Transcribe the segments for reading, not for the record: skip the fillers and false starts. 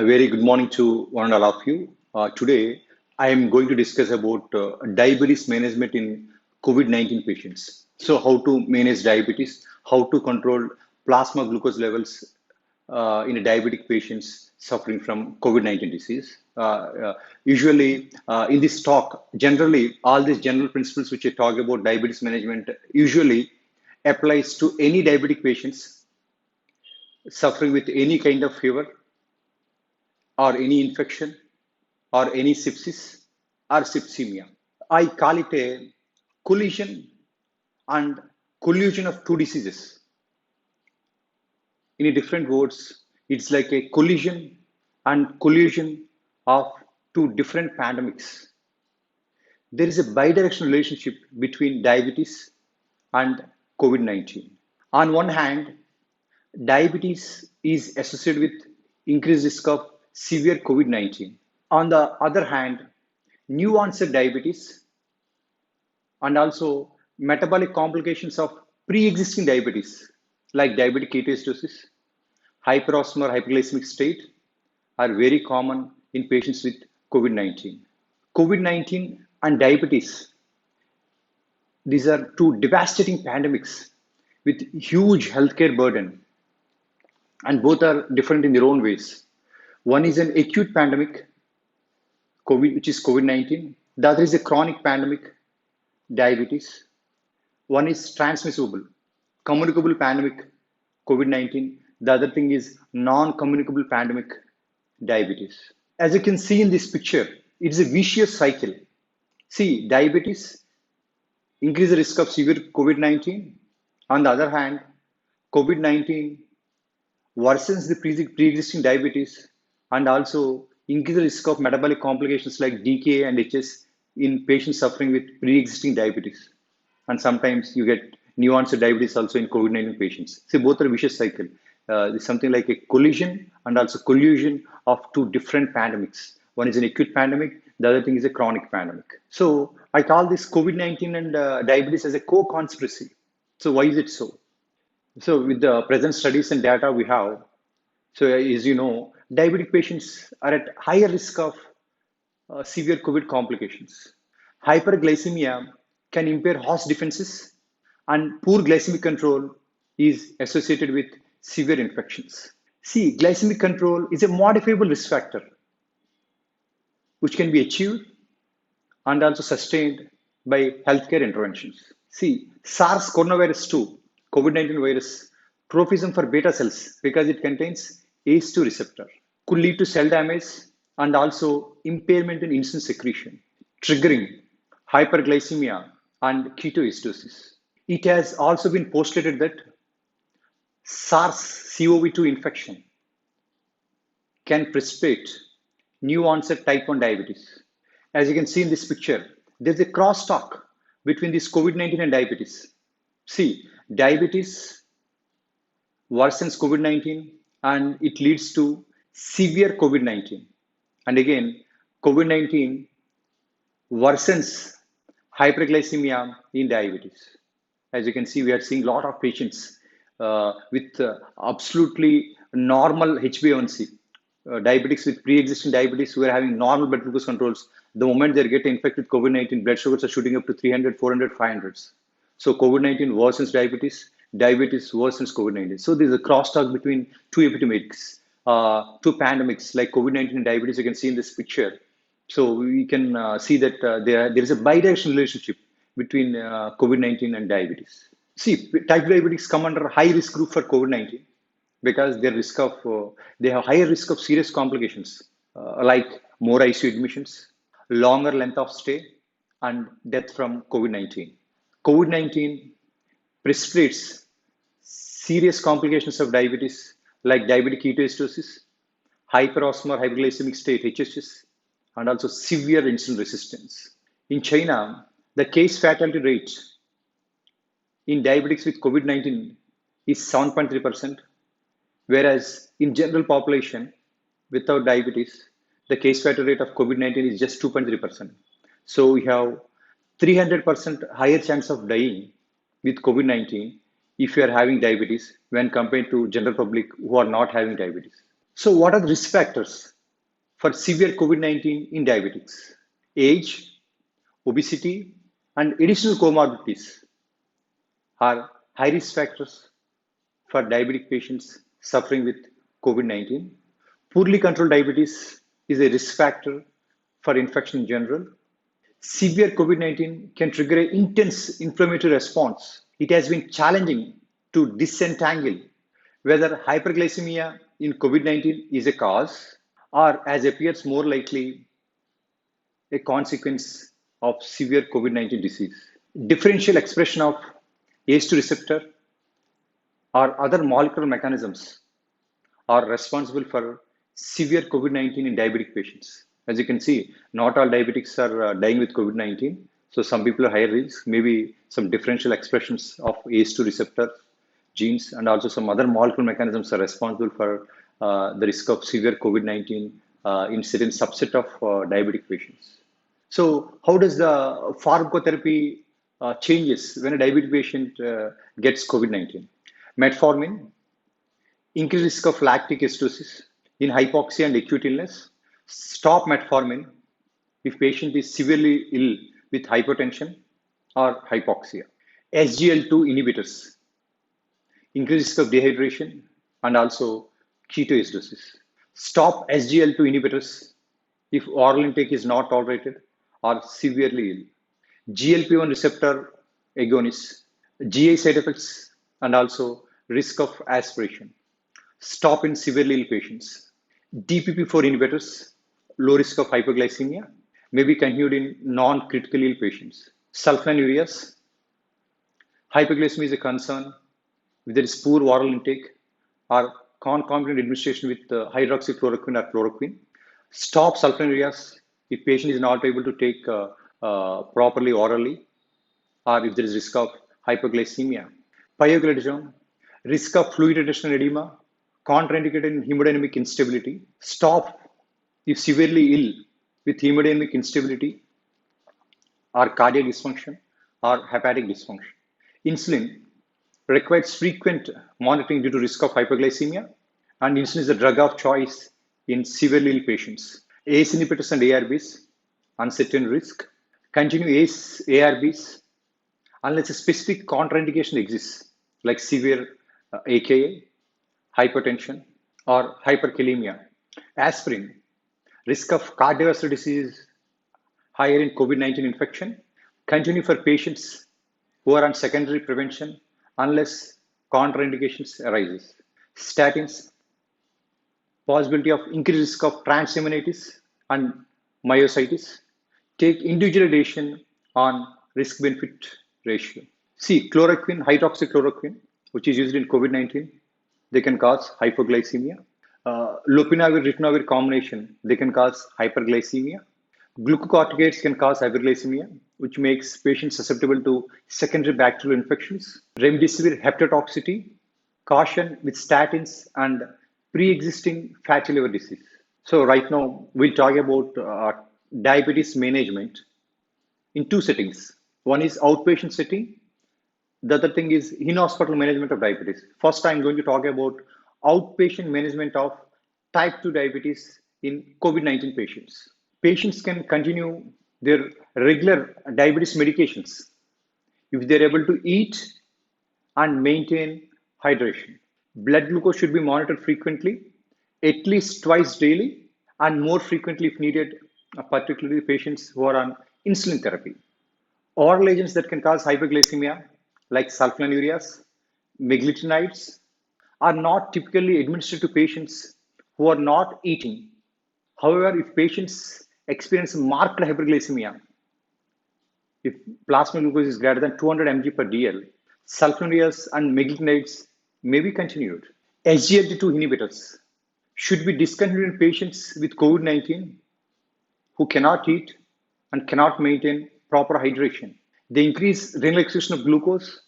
A very good morning to one and all of you. Today, I am going to discuss about diabetes management in COVID-19 patients. So, how to manage diabetes, how to control plasma glucose levels in a diabetic patients suffering from COVID-19 disease. Usually, in this talk, generally, all these general principles which I talk about diabetes management usually applies to any diabetic patients suffering with any kind of fever or any infection or any sepsis or sepsemia. I call it a collision and collusion of two diseases. In different words, it's like a collision and collusion of two different pandemics. There is a bidirectional relationship between diabetes and COVID-19. On one hand, diabetes is associated with increased risk of severe COVID-19. On the other hand, new onset diabetes and also metabolic complications of pre-existing diabetes like diabetic ketoacidosis, hyperosmolar hyperglycemic state are very common in patients with COVID-19. COVID-19 and diabetes, these are two devastating pandemics with huge healthcare burden, and both are different in their own ways. One is an acute pandemic, COVID, which is COVID-19. The other is a chronic pandemic, diabetes. One is transmissible, communicable pandemic, COVID-19. The other thing is non-communicable pandemic, diabetes. As you can see in this picture, it is a vicious cycle. See, diabetes increase the risk of severe COVID-19. On the other hand, COVID-19 worsens the pre-existing diabetes and also increase the risk of metabolic complications like DKA and HS in patients suffering with pre-existing diabetes. And sometimes you get new onset diabetes also in COVID-19 patients. So both are a vicious cycle. It's something like a collision and also collusion of two different pandemics. One is an acute pandemic, the other thing is a chronic pandemic. So I call this COVID-19 and diabetes as a co-conspiracy. So why is it so? So with the present studies and data we have, so as you know, diabetic patients are at higher risk of severe COVID complications. Hyperglycemia can impair host defenses, and poor glycemic control is associated with severe infections. See, glycemic control is a modifiable risk factor which can be achieved and also sustained by healthcare interventions. See, SARS coronavirus 2, COVID-19 virus, tropism for beta cells because it contains ACE2 receptor, could lead to cell damage and also impairment in insulin secretion, triggering hyperglycemia and ketoacidosis. It has also been postulated that SARS-CoV-2 infection can precipitate new onset type 1 diabetes. As you can see in this picture, there's a crosstalk between this COVID-19 and diabetes. See, diabetes worsens COVID-19 and it leads to severe COVID-19. And again, COVID-19 worsens hyperglycemia in diabetes. As you can see, we are seeing a lot of patients with absolutely normal HbA1c. Diabetics with pre-existing diabetes who are having normal blood glucose controls, the moment they get infected with COVID-19, blood sugars are shooting up to 300, 400, 500s. So COVID-19 worsens diabetes, diabetes worsens COVID-19. So there's a crosstalk between two epidemics, two pandemics like COVID-19 and diabetes. You can see in this picture. So we can see that there is a bidirectional relationship between COVID-19 and diabetes. See, type 2 diabetics come under high risk group for COVID-19 because their risk of they have higher risk of serious complications like more ICU admissions, longer length of stay, and death from COVID-19. COVID-19 precipitates serious complications of diabetes like diabetic ketoacidosis, hyperosmolar hyperglycemic state (HSS), and also severe insulin resistance. In China, the case fatality rate in diabetics with COVID-19 is 7.3%, whereas in general population without diabetes, the case fatality rate of COVID-19 is just 2.3%. So we have 300% higher chance of dying with COVID-19 if you are having diabetes when compared to general public who are not having diabetes. So what are the risk factors for severe COVID-19 in diabetics? Age, obesity, and additional comorbidities are high risk factors for diabetic patients suffering with COVID-19. Poorly controlled diabetes is a risk factor for infection in general. Severe COVID-19 can trigger an intense inflammatory response. It has been challenging to disentangle whether hyperglycemia in COVID-19 is a cause or, as appears more likely, a consequence of severe COVID-19 disease. Differential expression of ACE2 receptor or other molecular mechanisms are responsible for severe COVID-19 in diabetic patients. As you can see, not all diabetics are dying with COVID-19. So some people are higher risk, maybe some differential expressions of ACE2 receptor genes and also some other molecular mechanisms are responsible for the risk of severe COVID-19 in certain subset of diabetic patients. So how does the pharmacotherapy changes when a diabetic patient gets COVID-19? Metformin, increased risk of lactic acidosis in hypoxia and acute illness. Stop metformin if patient is severely ill with hypertension or hypoxia. SGL2 inhibitors, increased risk of dehydration and also ketoacidosis. Stop SGL2 inhibitors if oral intake is not tolerated or severely ill. GLP-1 receptor agonists, GI side effects and also risk of aspiration. Stop in severely ill patients. DPP-4 inhibitors, low risk of hypoglycemia, may be continued in non-critically ill patients. Sulfonylureas, hypoglycemia is a concern if there is poor oral intake or concomitant administration with hydroxychloroquine or chloroquine. Stop sulfonylureas if patient is not able to take properly orally or if there is risk of hypoglycemia. Pioglitazone, risk of fluid retention edema, contraindicated in hemodynamic instability. Stop if severely ill with hemodynamic instability or cardiac dysfunction or hepatic dysfunction. Insulin requires frequent monitoring due to risk of hyperglycemia, and insulin is the drug of choice in severely ill patients. ACE inhibitors and ARBs, uncertain risk. Continue ACE ARBs unless a specific contraindication exists, like severe AKA, hypertension, or hyperkalemia. Aspirin, risk of cardiovascular disease higher in COVID-19 infection. Continue for patients who are on secondary prevention unless contraindications arises. Statins, possibility of increased risk of transaminitis and myositis. Take individual decision on risk-benefit ratio. See, chloroquine, hydroxychloroquine, which is used in COVID-19, they can cause hypoglycemia. Lopinavir-ritonavir combination, they can cause hyperglycemia. Glucocorticoids can cause hyperglycemia, which makes patients susceptible to secondary bacterial infections. Remdesivir hepatotoxicity, caution with statins and pre-existing fatty liver disease. So right now, we'll talk about diabetes management in two settings. One is outpatient setting. The other thing is in-hospital management of diabetes. First, I'm going to talk about outpatient management of type 2 diabetes in COVID-19 patients. Patients can continue their regular diabetes medications if they're able to eat and maintain hydration. Blood glucose should be monitored frequently, at least twice daily, and more frequently if needed, particularly patients who are on insulin therapy. Oral agents that can cause hyperglycemia, like sulfonylureas, meglitinides, are not typically administered to patients who are not eating. However, if patients experience marked hyperglycemia, if plasma glucose is greater than 200 mg per dl, sulfonylureas and meglitinides may be continued. SGLT2 inhibitors should be discontinued in patients with COVID-19 who cannot eat and cannot maintain proper hydration. They increase renal excretion of glucose,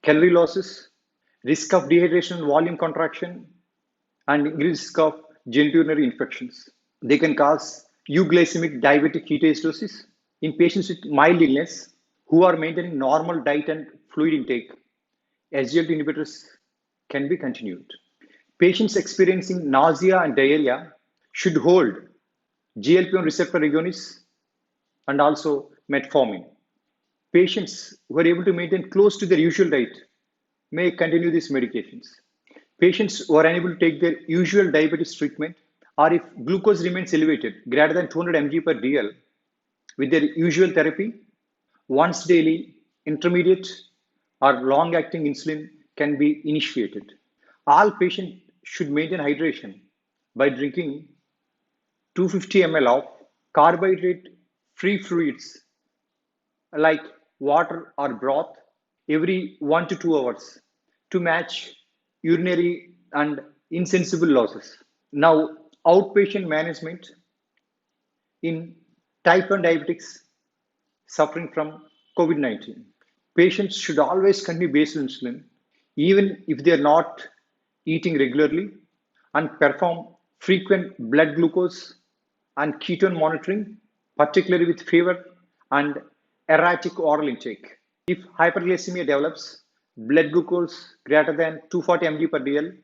calorie losses, risk of dehydration and volume contraction, and risk of genitourinary infections. They can cause euglycemic diabetic ketoacidosis in patients with mild illness who are maintaining normal diet and fluid intake. SGLT inhibitors can be continued. Patients experiencing nausea and diarrhea should hold GLP-1 receptor agonists and also metformin. Patients who are able to maintain close to their usual diet may continue these medications. Patients who are unable to take their usual diabetes treatment, or if glucose remains elevated greater than 200 mg per dl with their usual therapy, once daily intermediate or long acting insulin can be initiated. All patients should maintain hydration by drinking 250 ml of carbohydrate free fluids like water or broth every 1 to 2 hours to match urinary and insensible losses. Now, outpatient management in type 1 diabetics suffering from COVID-19. Patients should always continue basal insulin even if they are not eating regularly and perform frequent blood glucose and ketone monitoring, particularly with fever and erratic oral intake. If hyperglycemia develops, blood glucose greater than 240 mg per dl,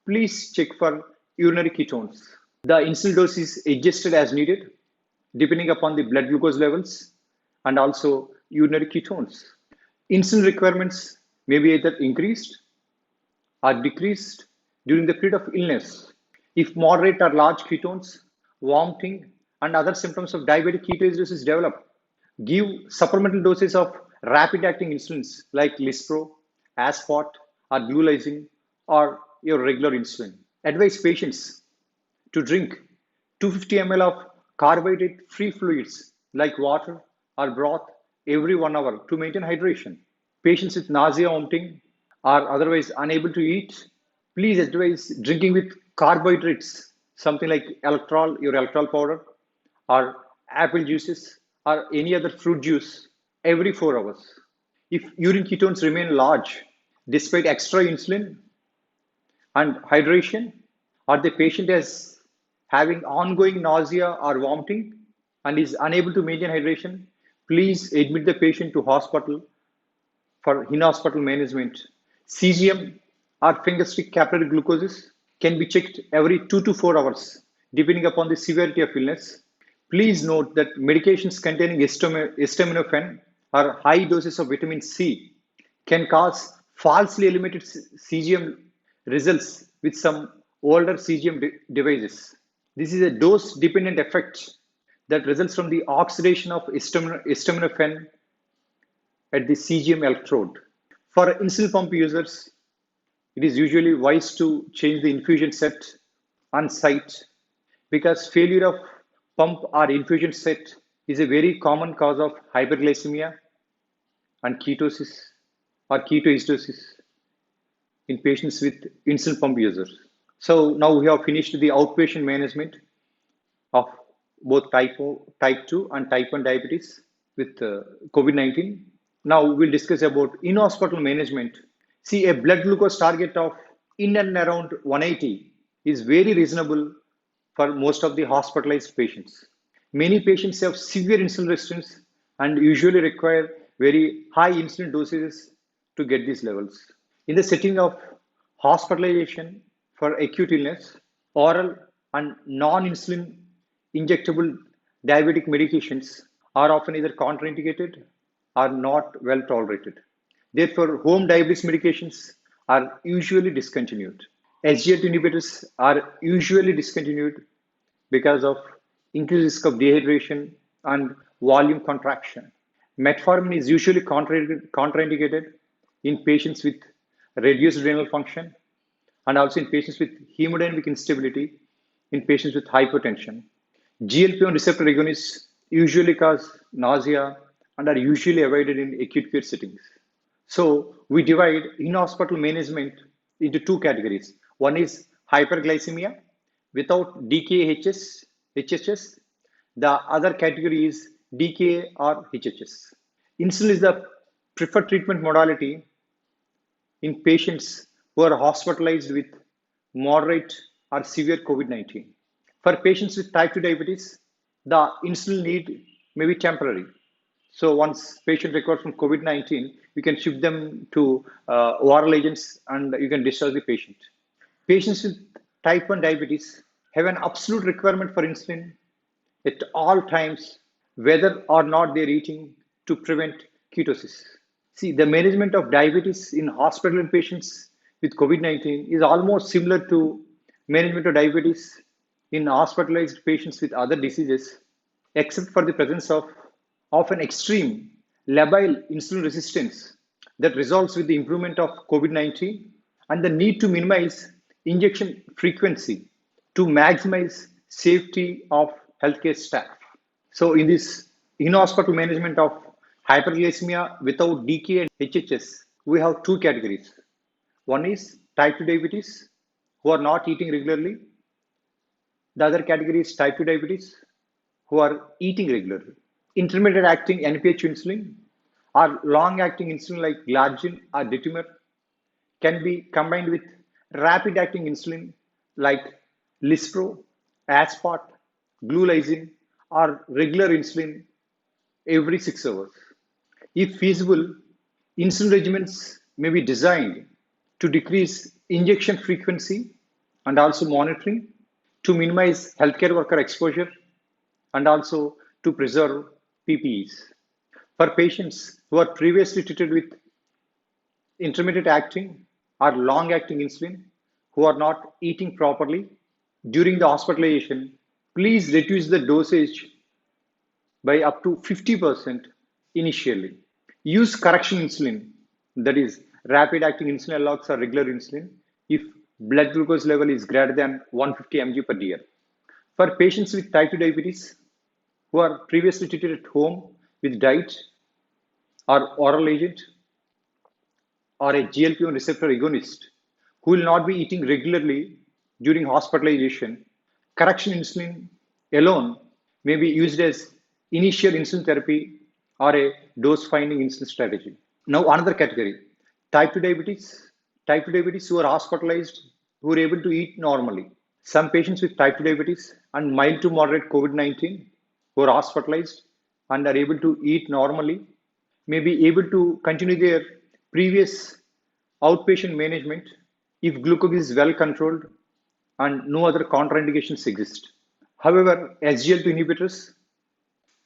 please check for urinary ketones. The insulin dose is adjusted as needed, depending upon the blood glucose levels and also urinary ketones. Insulin requirements may be either increased or decreased during the period of illness. If moderate or large ketones, vomiting, and other symptoms of diabetic ketoacidosis develop, give supplemental doses of rapid acting insulins like Lispro, Aspart, or Glulisine, or your regular insulin. Advise patients to drink 250 ml of carbohydrate free fluids like water or broth every 1 hour to maintain hydration. Patients with nausea, vomiting, or otherwise unable to eat, please advise drinking with carbohydrates, something like electrol, your electrol powder, or apple juices, or any other fruit juice every 4 hours. If urine ketones remain large despite extra insulin and hydration, or the patient is having ongoing nausea or vomiting and is unable to maintain hydration, please admit the patient to hospital for in-hospital management. CGM or finger stick capillary glucoses can be checked every 2 to 4 hours, depending upon the severity of illness. Please note that medications containing acetaminophen or high doses of vitamin C can cause falsely elevated CGM results with some older CGM devices. This is a dose-dependent effect that results from the oxidation of acetaminophen at the CGM electrode. For insulin pump users, it is usually wise to change the infusion set on site because failure of pump or infusion set is a very common cause of hyperglycemia and ketosis or ketoacidosis in patients with insulin pump users. So now we have finished the outpatient management of both type 2 and type 1 diabetes with COVID-19. Now we'll discuss about in-hospital management. See, a blood glucose target of in and around 180 is very reasonable for most of the hospitalized patients. Many patients have severe insulin resistance and usually require very high insulin doses to get these levels. In the setting of hospitalization for acute illness, oral and non-insulin injectable diabetic medications are often either contraindicated or not well tolerated. Therefore, home diabetes medications are usually discontinued. SGLT inhibitors are usually discontinued because of increased risk of dehydration and volume contraction. Metformin is usually contraindicated in patients with reduced renal function and also in patients with hemodynamic instability, in patients with hypertension. GLP-1 receptor agonists usually cause nausea and are usually avoided in acute care settings. So we divide in-hospital management into two categories. One is hyperglycemia without DKA HHS. The other category is DKA or HHS. Insulin is the preferred treatment modality in patients who are hospitalized with moderate or severe COVID-19. For patients with type 2 diabetes, the insulin need may be temporary. So once patient recovers from COVID-19, you can shift them to oral agents and you can discharge the patient. Patients with type 1 diabetes have an absolute requirement for insulin at all times, whether or not they're eating, to prevent ketosis. See, the management of diabetes in hospital patients with COVID-19 is almost similar to management of diabetes in hospitalized patients with other diseases, except for the presence of an extreme labile insulin resistance that resolves with the improvement of COVID-19 and the need to minimize injection frequency to maximize safety of healthcare staff. So in this in-hospital management of hyperglycemia without DK and HHS, we have two categories. One is type 2 diabetes, who are not eating regularly. The other category is type 2 diabetes, who are eating regularly. Intermediate acting NPH insulin or long acting insulin like glargine or detumer can be combined with rapid acting insulin like Lispro, Aspart, Glulisine, or regular insulin every 6 hours. If feasible, insulin regimens may be designed to decrease injection frequency and also monitoring to minimize healthcare worker exposure and also to preserve PPEs. For patients who are previously treated with intermittent acting or long acting insulin who are not eating properly during the hospitalization, please reduce the dosage by up to 50% initially. Use correction insulin, that is, rapid acting insulin analogs or regular insulin, if blood glucose level is greater than 150 mg per dl. For patients with type 2 diabetes who are previously treated at home with diet or oral agent or a GLP-1 receptor agonist who will not be eating regularly during hospitalization, correction insulin alone may be used as initial insulin therapy or a dose finding insulin strategy. Now, another category type 2 diabetes. Type 2 diabetes who are hospitalized, who are able to eat normally. Some patients with type 2 diabetes and mild to moderate COVID 19 who are hospitalized and are able to eat normally may be able to continue their previous outpatient management if glucose is well controlled and no other contraindications exist. However, SGLT2 inhibitors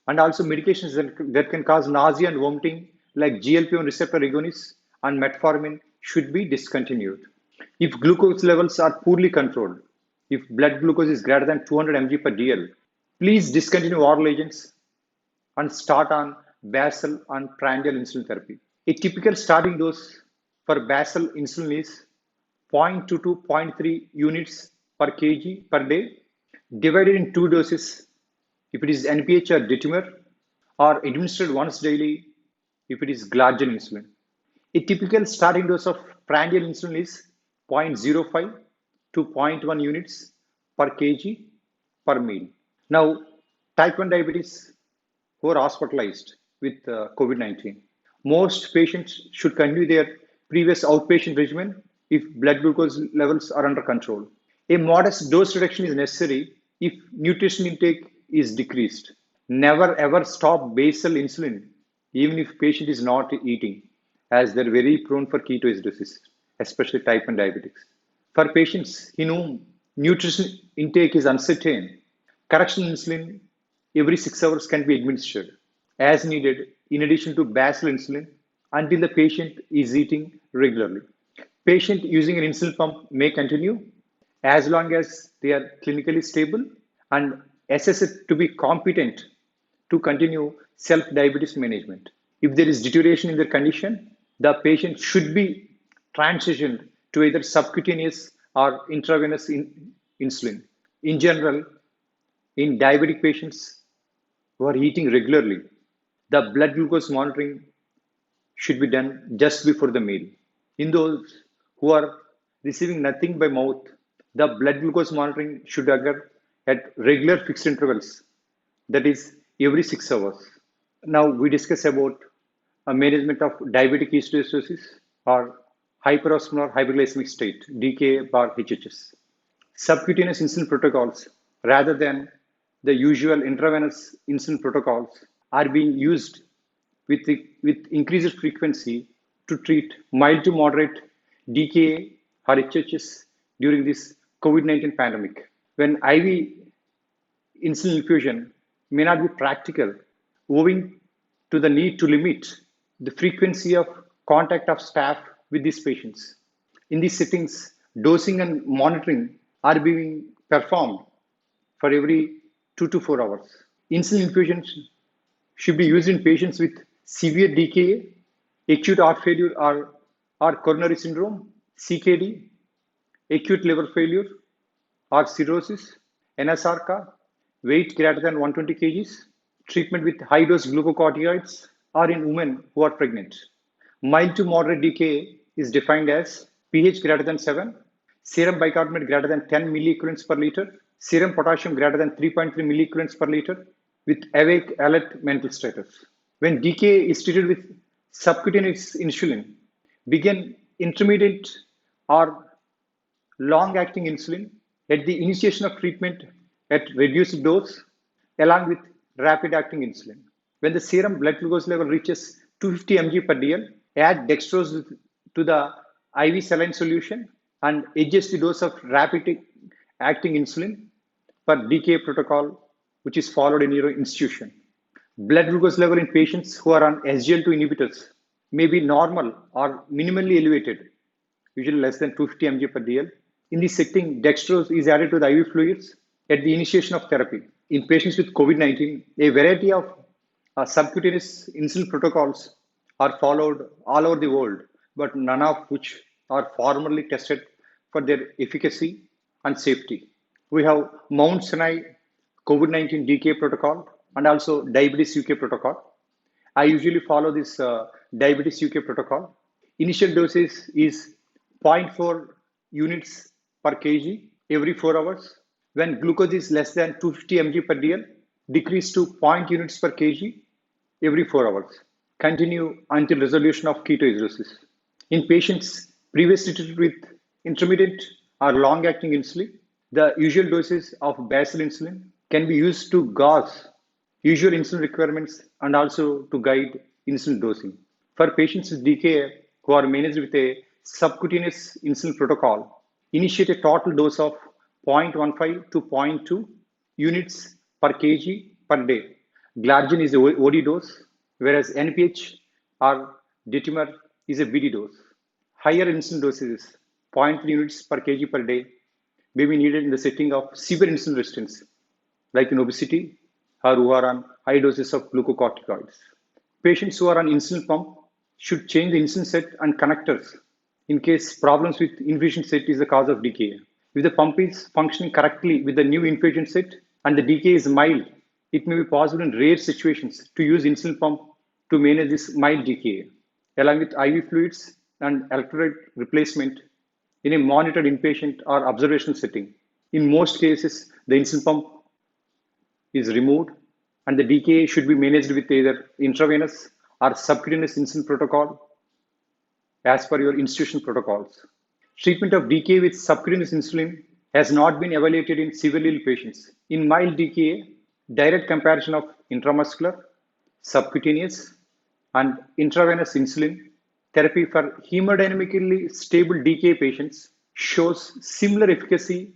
and also medications that can cause nausea and vomiting, like GLP-1 receptor agonists and metformin, should be discontinued. If glucose levels are poorly controlled, if blood glucose is greater than 200 mg per dl, please discontinue oral agents and start on basal and prandial insulin therapy. A typical starting dose for basal insulin is 0.2 to 0.3 units per kg per day, divided in two doses if it is NPH or detumer, or administered once daily if it is glargine insulin. A typical starting dose of prandial insulin is 0.05 to 0.1 units per kg per meal. Now, type 1 diabetes who are hospitalized with COVID-19. Most patients should continue their previous outpatient regimen if blood glucose levels are under control. A modest dose reduction is necessary if nutrition intake is decreased. Never ever stop basal insulin, even if patient is not eating, as they're very prone for ketoacidosis, especially type 1 diabetics. For patients in whom nutrition intake is uncertain, correction insulin every 6 hours can be administered as needed in addition to basal insulin until the patient is eating regularly. Patient using an insulin pump may continue as long as they are clinically stable and assessed to be competent to continue self-diabetes management. If there is deterioration in their condition, the patient should be transitioned to either subcutaneous or intravenous insulin. In general, in diabetic patients who are eating regularly, the blood glucose monitoring should be done just before the meal. In those who are receiving nothing by mouth, the blood glucose monitoring should occur at regular fixed intervals, that is every 6 hours. Now we discuss about a management of diabetic ketoacidosis or hyperosmolar hyperglycemic state, DK bar HHS. Subcutaneous insulin protocols, rather than the usual intravenous insulin protocols, are being used with increased frequency to treat mild to moderate DKA or HHS during this COVID-19 pandemic, when IV insulin infusion may not be practical owing to the need to limit the frequency of contact of staff with these patients. In these settings, dosing and monitoring are being performed for every 2 to 4 hours. Insulin infusion should be used in patients with severe DKA, acute heart failure or coronary syndrome, CKD, acute liver failure or cirrhosis, NSRCA, weight greater than 120 kgs, treatment with high dose glucocorticoids, or in women who are pregnant. Mild to moderate DKA is defined as pH greater than 7, serum bicarbonate greater than 10 milliequivalents per liter, serum potassium greater than 3.3 milliequivalents per liter, with awake alert mental status. When DKA is treated with subcutaneous insulin, begin intermediate or long-acting insulin at the initiation of treatment at reduced dose along with rapid-acting insulin. When the serum blood glucose level reaches 250 mg per dl, add dextrose to the IV saline solution and adjust the dose of rapid-acting insulin per DKA protocol, which is followed in your institution. Blood glucose level in patients who are on SGLT2 inhibitors may be normal or minimally elevated, usually less than 250 mg per dl. In this setting, dextrose is added to the IV fluids at the initiation of therapy. In patients with COVID-19, a variety of subcutaneous insulin protocols are followed all over the world, but none of which are formally tested for their efficacy and safety. We have Mount Sinai COVID-19 DK protocol and also Diabetes UK protocol. I usually follow this Diabetes UK protocol. Initial dosage is 0.4 units per kg every 4 hours. When glucose is less than 250 mg per dl, decrease to 0.0 units per kg every 4 hours. Continue until resolution of ketoacidosis. In patients previously treated with intermittent or long-acting insulin, the usual doses of basal insulin can be used to gauge usual insulin requirements and also to guide insulin dosing. For patients with DKA who are managed with a subcutaneous insulin protocol, initiate a total dose of 0.15 to 0.2 units per kg per day. Glargine is a OD dose, whereas NPH or Detimer is a BD dose. Higher insulin doses, 0.3 units per kg per day, may be needed in the setting of severe insulin resistance, like in obesity or who are on high doses of glucocorticoids. Patients who are on insulin pump should change the insulin set and connectors in case problems with infusion set is the cause of DKA. If the pump is functioning correctly with the new infusion set and the DKA is mild, it may be possible in rare situations to use insulin pump to manage this mild DKA, along with IV fluids and electrolyte replacement in a monitored inpatient or observational setting. In most cases, the insulin pump is removed and the DKA should be managed with either intravenous or subcutaneous insulin protocol as per your institution protocols. Treatment of DKA with subcutaneous insulin has not been evaluated in severely ill patients. In mild DKA, direct comparison of intramuscular, subcutaneous, and intravenous insulin therapy for hemodynamically stable DKA patients shows similar efficacy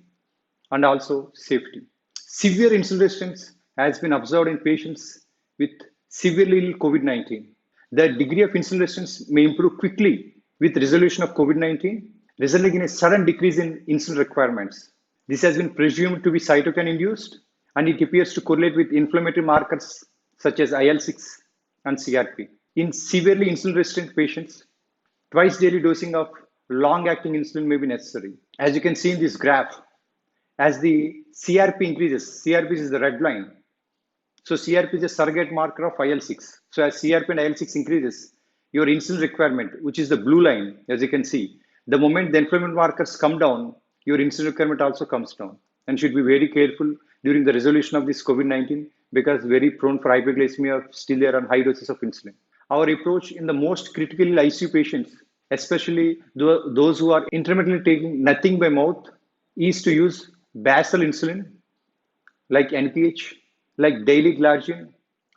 and also safety. Severe insulin resistance has been observed in patients with severely ill COVID-19. The degree of insulin resistance may improve quickly with resolution of COVID-19, resulting in a sudden decrease in insulin requirements. This has been presumed to be cytokine induced, and it appears to correlate with inflammatory markers such as IL-6 and CRP. In severely insulin resistant patients, twice daily dosing of long-acting insulin may be necessary. As you can see in this graph, as the CRP increases, CRP is the red line. So CRP is a surrogate marker of IL-6. So as CRP and IL-6 increases, your insulin requirement, which is the blue line, as you can see, the moment the inflammatory markers come down, your insulin requirement also comes down. And should be very careful during the resolution of this COVID-19 because very prone for hyperglycemia, still there on high doses of insulin. Our approach in the most critically ICU patients, especially those who are intermittently taking nothing by mouth, is to use basal insulin like NPH, like daily glargine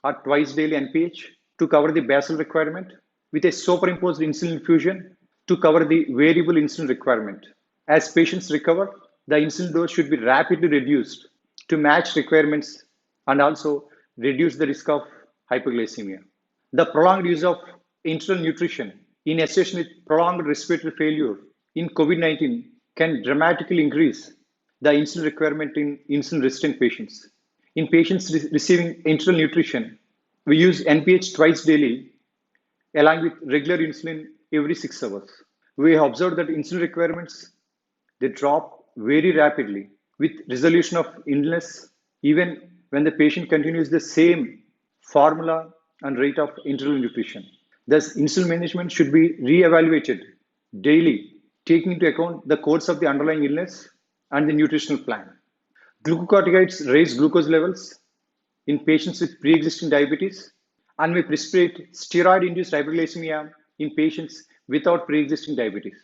or twice daily NPH to cover the basal requirement with a superimposed insulin infusion to cover the variable insulin requirement. As patients recover, the insulin dose should be rapidly reduced to match requirements and also reduce the risk of hypoglycemia. The prolonged use of enteral nutrition in association with prolonged respiratory failure in COVID-19 can dramatically increase the insulin requirement in insulin-resistant patients. In patients receiving enteral nutrition, we use NPH twice daily along with regular insulin every 6 hours. We have observed that insulin requirements they drop very rapidly with resolution of illness, even when the patient continues the same formula and rate of enteral nutrition. Thus, insulin management should be re-evaluated daily, taking into account the course of the underlying illness and the nutritional plan. Glucocorticoids raise glucose levels in patients with pre-existing diabetes and may precipitate steroid-induced hyperglycemia in patients without pre-existing diabetes.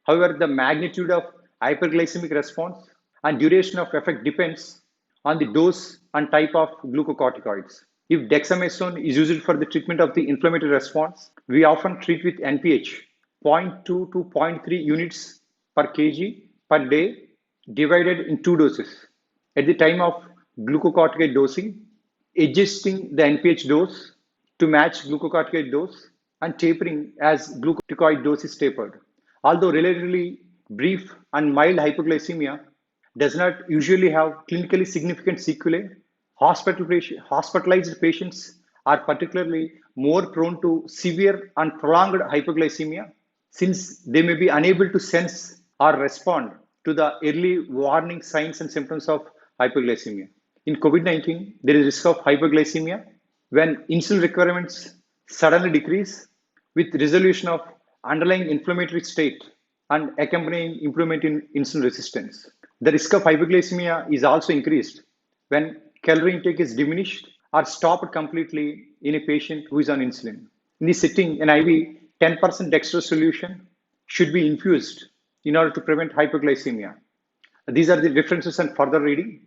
However, the magnitude of hyperglycemic response and duration of effect depends on the dose and type of glucocorticoids. If dexamethasone is used for the treatment of the inflammatory response, we often treat with NPH 0.2 to 0.3 units per kg per day divided in 2 doses. At the time of glucocorticoid dosing, adjusting the NPH dose to match glucocorticoid dose and tapering as glucocorticoid dose is tapered. Although relatively brief and mild hypoglycemia does not usually have clinically significant sequelae, hospitalized patients are particularly more prone to severe and prolonged hypoglycemia since they may be unable to sense or respond to the early warning signs and symptoms of hypoglycemia. In COVID-19, there is risk of hypoglycemia when insulin requirements suddenly decrease with resolution of underlying inflammatory state and accompanying improvement in insulin resistance. The risk of hypoglycemia is also increased when calorie intake is diminished or stopped completely in a patient who is on insulin. In this setting, an IV 10% dextrose solution should be infused in order to prevent hypoglycemia. These are the references and further reading.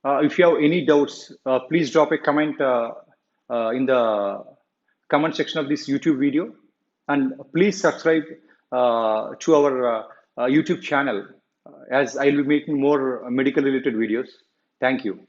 If you have any doubts, please drop a comment in the comment section of this YouTube video. And please subscribe to our YouTube channel as I'll be making more medical related videos. Thank you.